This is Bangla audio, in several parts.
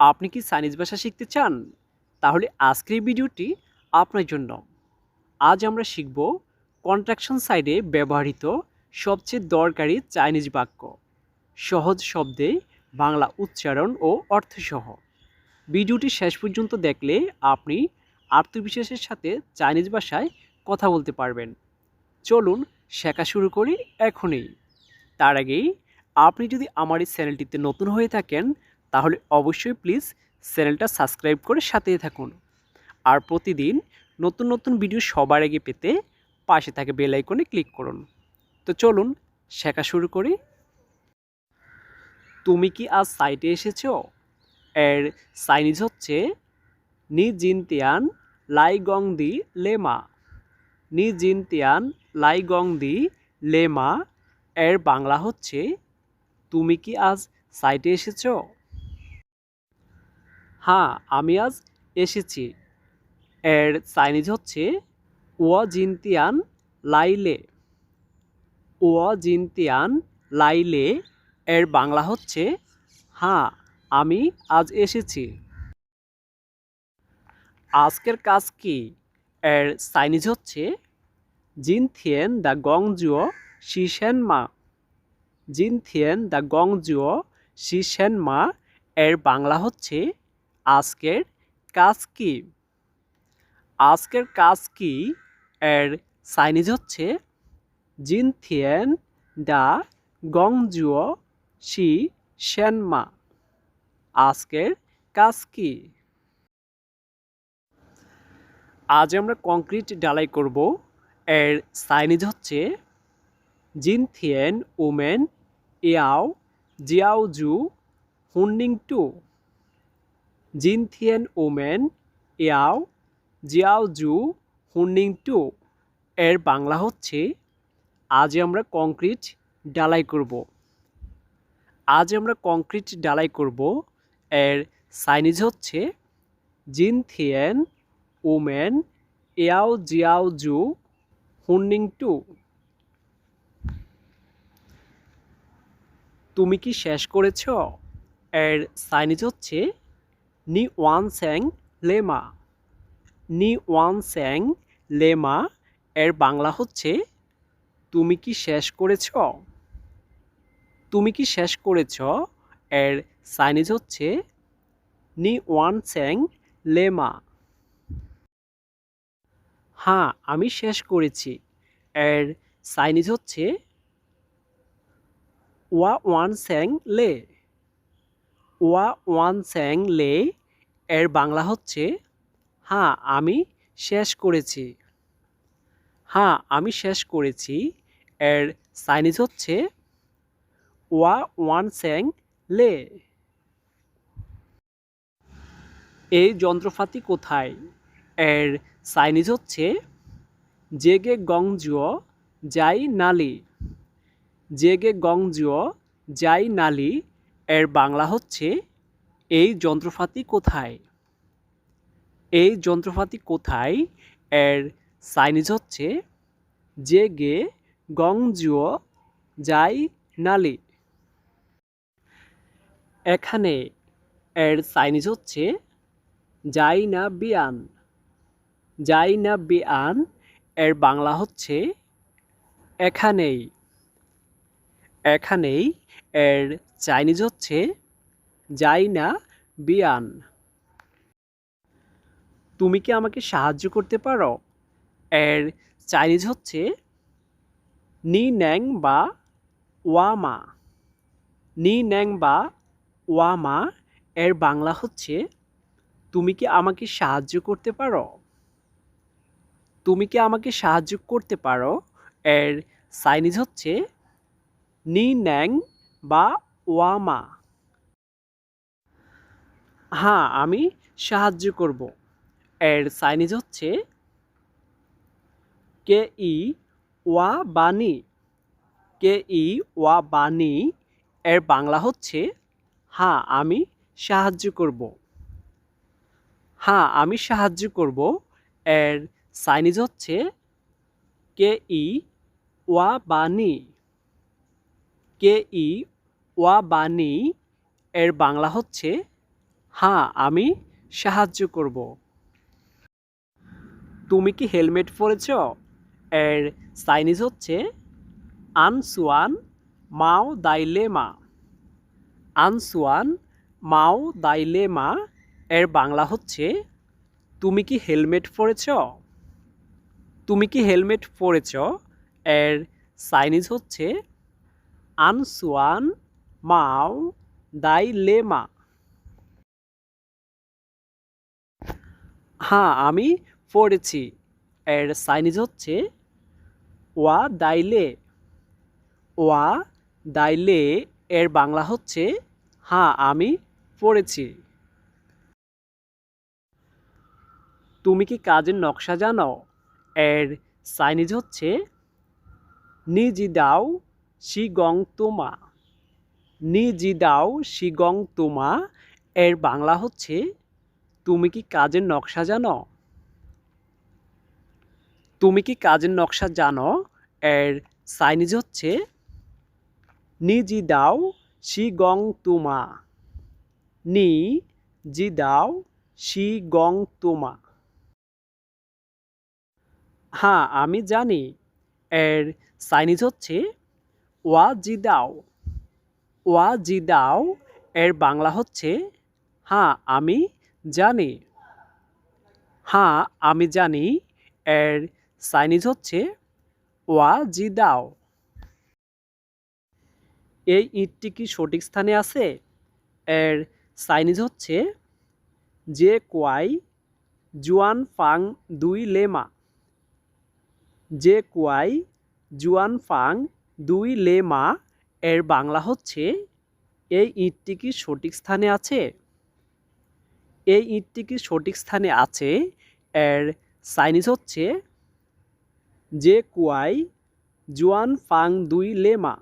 আপনি কি চাইনিজ ভাষা শিখতে চান? তাহলে আজকের এই ভিডিওটি আপনার জন্য। আজ আমরা শিখব কন্ট্রাকশন সাইডে ব্যবহৃত সবচেয়ে দরকারি চাইনিজ বাক্য, সহজ শব্দে বাংলা উচ্চারণ ও অর্থসহ। ভিডিওটি শেষ পর্যন্ত দেখলে আপনি আত্মবিশ্বাসের সাথে চাইনিজ ভাষায় কথা বলতে পারবেন। চলুন শেখা শুরু করি এখনই। তার আগেই আপনি যদি আমার এই চ্যানেলটিতে নতুন হয়ে থাকেন তাহলে অবশ্যই প্লিজ চ্যানেলটা সাবস্ক্রাইব করে সাথেই থাকুন। আর প্রতিদিন নতুন নতুন ভিডিও সবার আগে পেতে পাশে থাকা বেল আইকনে ক্লিক করুন। তো চলুন শেখা শুরু করি। তুমি কি আজ সাইটে এসেছো? এর চাইনিজ হচ্ছে নি জিনতিয়ান লাই গং দি লেমা। নি জিনতিয়ান লাই গং দি লেমা এর বাংলা হচ্ছে তুমি কি আজ সাইটে এসেছো? হ্যাঁ, আমি আজ এসেছি। এর চাইনিজ হচ্ছে ও জিনতিয়ান লাইলে। ও জিনতিয়ান লাইলে এর বাংলা হচ্ছে হ্যাঁ, আমি আজ এসেছি। আজকের কাজ কি? এর চাইনিজ হচ্ছে জিনথিয়েন দ্য গংজুও শিশেন মা। জিনথিয়েন দ্য গংজুও শিশেন মা এর বাংলা হচ্ছে আজকের কাজ কি? আজকের কাজ কি? এর চাইনিজ হচ্ছে জিনথিয়েন দ্য গংজুও শি শেনমা। আজকের কাজ কি? আজ আমরা কংক্রিট ঢালাই করব। এর চাইনিজ হচ্ছে জিনথিয়েন ওমেন ইয়াও জিয়াও জু হুন্নিং টু। জিনথিয়েন ওমেন ইয়াও জিয়াও জু হুন্নিং টু এর বাংলা হচ্ছে আজ আমরা কংক্রিট ঢালাই করব। আজ আমরা কংক্রিট ঢালাই করব। এর চাইনিজ হচ্ছে জিনথিয়েন ওমেন ইয়াও জিয়াও জু হুন্নিং টু। তুমি কি শেষ করেছ? এর চাইনিজ হচ্ছে নি ওয়ান স্যাং লেমা। নি ওয়ান স্যাং লেমা এর বাংলা হচ্ছে তুমি কি শেষ করেছ? তুমি কি শেষ করেছ? এর চাইনিজ হচ্ছে নি ওয়ান স্যাং লেমা। হ্যাঁ, আমি শেষ করেছি। এর চাইনিজ হচ্ছে ওয়া ওয়ান স্যাং লে। ওয়া ওয়ান স্যাং লে এর বাংলা হচ্ছে হ্যাঁ, আমি শেষ করেছি। হ্যাঁ, আমি শেষ করেছি। এর চাইনিজ হচ্ছে ওয়া ওয়ান স্যাং লে। এই যন্ত্রপাতি কোথায়? এর চাইনিজ হচ্ছে জেগে গংজুও যাই নালি। জেগে গংজুও যাই নালি এর বাংলা হচ্ছে এই যন্ত্রপাতি কোথায়? এই যন্ত্রপাতি কোথায়? এর চাইনিজ হচ্ছে জেগে গংজুও যাই নালি। এখানে এর চাইনিজ হচ্ছে যাই না বিয়ান। যাই না বিয়ান এর বাংলা হচ্ছে এখানেই। এখানেই এর চাইনিজ হচ্ছে যাই না বিয়ান। তুমি কি আমাকে সাহায্য করতে পারো? এর চাইনিজ হচ্ছে নি ন্যাং বা ওয়ামা। নি ন্যাং বা ওয়ামা এর বাংলা হচ্ছে তুমি কি আমাকে সাহায্য করতে পারো? তুমি কি আমাকে সাহায্য করতে পারো? এর চাইনিজ হচ্ছে নি ন্যাং বা ওয়ামা। হ্যাঁ, আমি সাহায্য করব। এর চাইনিজ হচ্ছে কে ই ওয়া বানি। কে ই ওয়া বানি এর বাংলা হচ্ছে হ্যাঁ, আমি সাহায্য করব। হ্যাঁ, আমি সাহায্য করব। এর চাইনিজ হচ্ছে কে ই ওয়া বানি। কে ই ওয়া বানি এর বাংলা হচ্ছে হ্যাঁ, আমি সাহায্য করব। তুমি কি হেলমেট পরেছ? এর চাইনিজ হচ্ছে আনসুয়ান মাও দাইলে মা। আনসুয়ান মাও দাইলে মা এর বাংলা হচ্ছে তুমি কি হেলমেট পরেছ? তুমি কি হেলমেট পরেছ? এর চাইনিজ হচ্ছে আনসুয়ান মাও দাইলে মা। হ্যাঁ, আমি পড়েছি। এর চাইনিজ হচ্ছে ওয়া দাইলে। ওয়া দাইলে এর বাংলা হচ্ছে হ্যাঁ, আমি পড়েছি। তুমি কি কাজের নকশা জানো? এর চাইনিজ হচ্ছে নিজি দাও শিগং তোমা। নিজি দাও শিগং তোমা এর বাংলা হচ্ছে তুমি কি কাজের নকশা জানো? তুমি কি কাজের নকশা জানো? এর চাইনিজ হচ্ছে নিজি দাও শিগং তোমা। নি জি দাও শিগং তোমা। হ্যাঁ, আমি জানি। এর চাইনিজ হচ্ছে ওয়া জি দাও। ওয়া জি দাও এর বাংলা হচ্ছে হ্যাঁ, আমি জানি। হ্যাঁ, আমি জানি এর চাইনিজ হচ্ছে ওয়া জি দাও। এই ইটটি কি সঠিক স্থানে আছে? এর চাইনিজ হচ্ছে যে কোয়াই জুয়ান ফাং দুই লেমা। যে কোয়াই জুয়ান ফাং দুই লেমা এর বাংলা হচ্ছে এই ইটটি কি সঠিক স্থানে আছে? এই ইটটি কি সঠিক স্থানে আছে? এর চাইনিজ হচ্ছে যে কুয়াই জুয়ান ফাং দুই লেমা।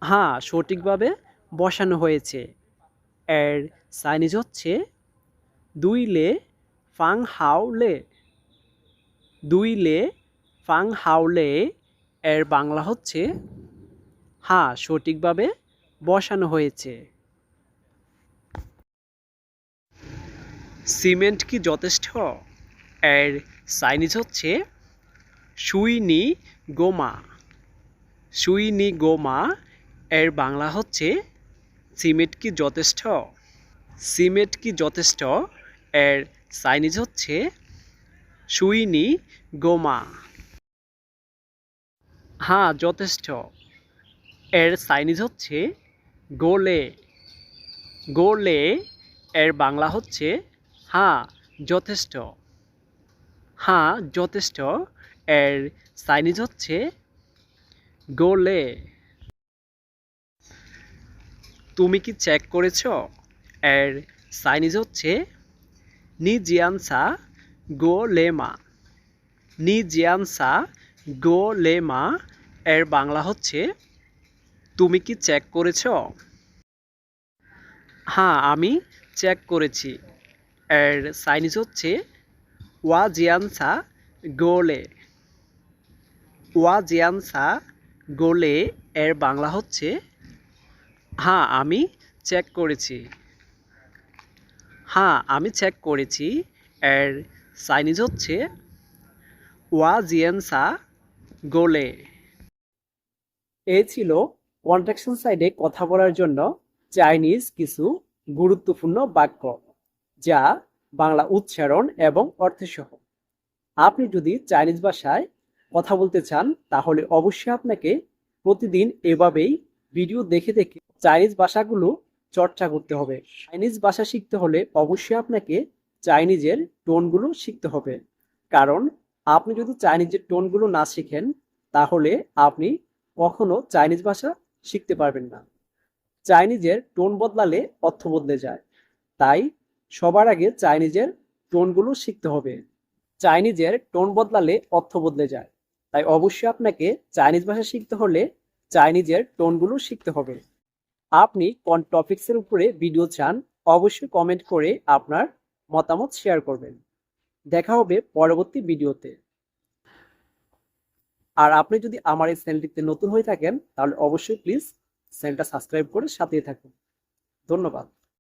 হ্যাঁ, সঠিকভাবে বসানো হয়েছে। এর চাইনিজ হচ্ছে দুই লে ফাং হাও লে। দুই লে ফাং হাও লে এর বাংলা হচ্ছে হ্যাঁ, সঠিকভাবে বসানো হয়েছে। সিমেন্ট কি যথেষ্ট? এর চাইনিজ হচ্ছে সুইনি গোমা। সুইনি গোমা এর বাংলা হচ্ছে সিমেন্ট কি যথেষ্ট? সিমেন্ট কি যথেষ্ট? এর চাইনিজ হচ্ছে সুইনি গোমা। হ্যাঁ, যথেষ্ট। এর চাইনিজ হচ্ছে গোলে। গোলে এর বাংলা হচ্ছে হ্যাঁ, যথেষ্ট। হ্যাঁ, যথেষ্ট এর চাইনিজ হচ্ছে গোলে। তুমি কি চেক করেছ? এর চাইনিজ হচ্ছে নি জিয়ানসা গো লেমা। নি জিয়ানসা গো লেমা এর বাংলা হচ্ছে তুমি কি চেক করেছ? হ্যাঁ, আমি চেক করেছি। এর চাইনিজ হচ্ছে ওয়া জিয়ানসা গোলে। ওয়া জিয়ানসা গোলে এর বাংলা হচ্ছে হ্যাঁ, আমি চেক করেছি। হ্যাঁ, আমি চেক করেছি এর চাইনিজ হচ্ছে ওয়া জিয়ানসা গোলে। এই ছিল কন্ট্রাকশন সাইডে কথা বলার জন্য চাইনিজ কিছু গুরুত্বপূর্ণ বাক্য, যা বাংলা উচ্চারণ এবং অর্থসহ। আপনি যদি চাইনিজ ভাষায় কথা বলতে চান তাহলে অবশ্যই আপনাকে প্রতিদিন এভাবেই ভিডিও দেখে দেখে চাইনিজ ভাষাগুলো চর্চা করতে হবে। চাইনিজ ভাষা শিখতে হলে অবশ্যই আপনাকে চাইনিজের টোনগুলো শিখতে হবে। কারণ আপনি যদি চাইনিজের টোনগুলো না শিখেন তাহলে আপনি কখনো চাইনিজ ভাষা শিখতে পারবেন না। চাইনিজের টোন বদলালে অর্থ বদলে যায়। তাই সবার আগে চাইনিজের টোনগুলো শিখতে হবে। চাইনিজের টোন বদলালে অর্থ বদলে যায়। তাই অবশ্যই আপনাকে চাইনিজ ভাষা শিখতে হলে চাইনিজের টোনগুলো শিখতে হবে। আপনি কোন টপিকসের উপরে ভিডিও চান অবশ্যই কমেন্ট করে আপনার মতামত শেয়ার করবেন। দেখা হবে পরবর্তী ভিডিওতে। আর আপনি যদি আমার এই চ্যানেলটিতে নতুন হয়ে থাকেন তাহলে অবশ্যই প্লিজ চ্যানেলটা সাবস্ক্রাইব করে সাথে থাকুন। ধন্যবাদ।